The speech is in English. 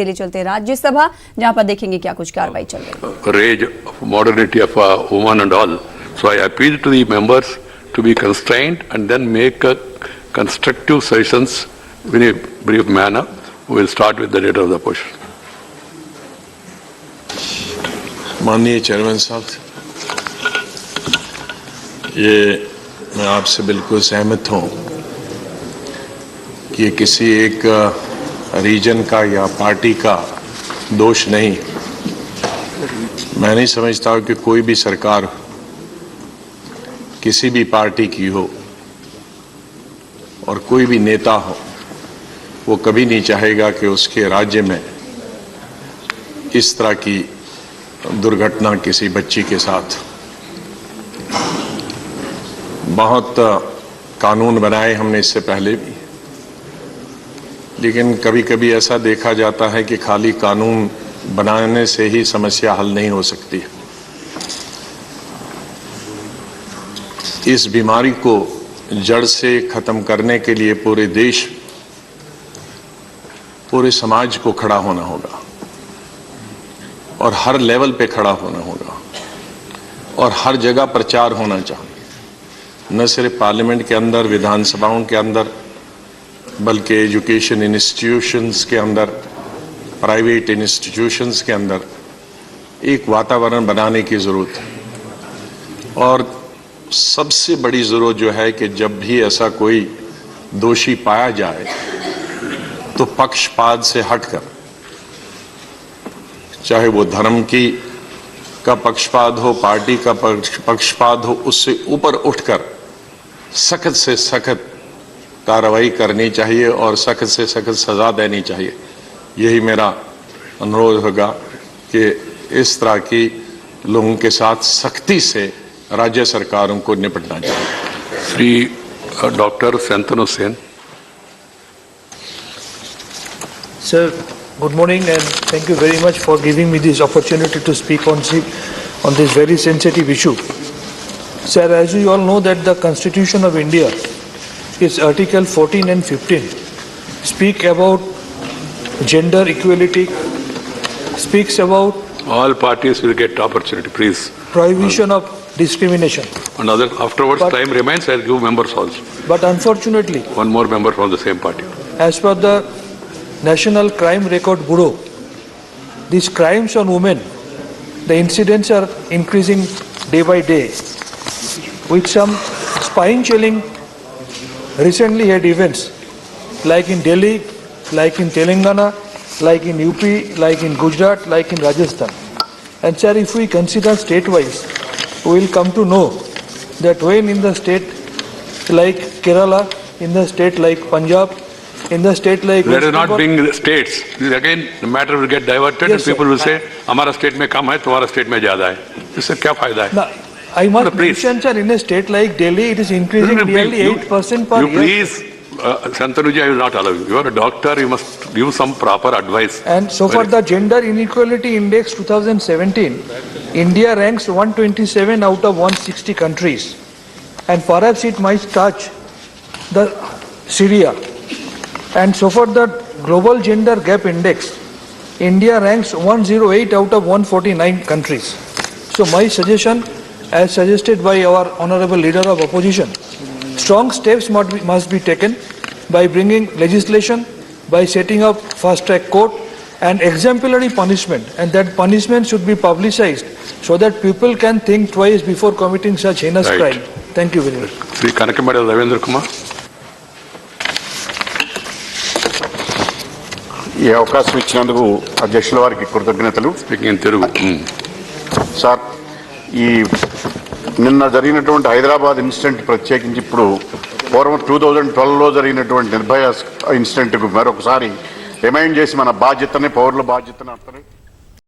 तेरे चलते राज्यसभा, जहां पर देखेंगे क्या कुछ कार्रवाई चल रही है. Rage of modernity of women and all. So I appeal to the members to be constrained and then make a constructive sessions in a brief manner. We will start with the leader of the opposition. माननीय chairman साहब, ये मैं आपसे बिल्कुल सहमत हूँ कि किसी एक रीजन का या पार्टी का दोष नहीं. मैं नहीं समझता कि कोई भी सरकार किसी भी पार्टी की हो और कोई भी नेता हो, वो कभी नहीं चाहेगा कि उसके राज्य में इस तरह की दुर्घटना किसी बच्ची के साथ. बहुत कानून बनाए हमने इससे पहले भी, लेकिन कभी कभी ऐसा देखा जाता है कि खाली कानून बनाने से ही समस्या हल नहीं हो सकती. इस बीमारी को जड़ से खत्म करने के लिए पूरे देश, पूरे समाज को खड़ा होना होगा और हर लेवल पे खड़ा होना होगा और हर जगह प्रचार होना चाहिए. न सिर्फ पार्लियामेंट के अंदर, विधानसभाओं के अंदर, बल्कि एजुकेशन इंस्टीट्यूशंस के अंदर, प्राइवेट इंस्टीट्यूशंस के अंदर एक वातावरण बनाने की ज़रूरत है. और सबसे बड़ी ज़रूरत जो है कि जब भी ऐसा कोई दोषी पाया जाए तो पक्षपात से हटकर, चाहे वो धर्म का पक्षपात हो, पार्टी का पक्षपात हो, उससे ऊपर उठकर सख्त से सख्त कार्रवाई करनी चाहिए और सख्त से सख्त सजा देनी चाहिए. यही मेरा अनुरोध होगा कि इस तरह की लोगों के साथ सख्ती से राज्य सरकारों को निपटना चाहिए. Shri doctor Shantanu Sen. Sir, good morning and thank you very much for giving me this opportunity to speak on this very sensitive issue. Sir, as you all know that the Constitution of India, its Article 14 and 15 speak about gender equality, speaks about All parties will get opportunity, please. prohibition of discrimination. Another afterwards But- time remains. I'll give members also. But unfortunately, One more member from the same party. as per the National Crime Record Bureau, these crimes on women, the incidents are increasing day by day, with some spine-chilling recently had events like in Delhi, like in Telangana, like in UP, like in Gujarat, like in Rajasthan. And sir, if we consider state-wise, we will come to know that when in the state like Kerala, in the state like Punjab, in the state like Let us West not Bengal- bring the states. Again, the matter will get diverted Yes, and people sir. will say, हमारा state में कम है, तुम्हारा state में ज्यादा है. इससे क्या फायदा है? Now, I must No, please. mention, sir, in a state like Delhi, it is increasing nearly 8% per You year. please, Shantanuji, I will not allow you. You are a doctor, you must give some proper advice. And so for the Gender Inequality Index 2017, India ranks 127 out of 160 countries. And perhaps it might touch the Syria. And so for the Global Gender Gap Index, India ranks 108 out of 149 countries. So my suggestion, as suggested by our Honorable Leader of Opposition, strong steps must be taken by bringing legislation, by setting up fast-track court and exemplary punishment, and that punishment should be publicized so that people can think twice before committing such heinous Right. crime. Thank you very much. Sri Kanakamadi Ravindra Kumar. ఈ అవకాశం ఇచ్చినందుకు అధ్యక్షుల వారికి కృతజ్ఞతలు. Speaking in Telugu. Sir, ఈ నిన్న జరిగినటువంటి Hyderabad incident ప్రత్యేకించి ఇప్పుడు పూర్వం 2012లో జరిగినటువంటి నిర్భయ ఇన్సిడెంట్కు మరొకసారి రిమైండ్ చేసి మన బాధ్యతని, పౌరుల బాధ్యతని అర్థం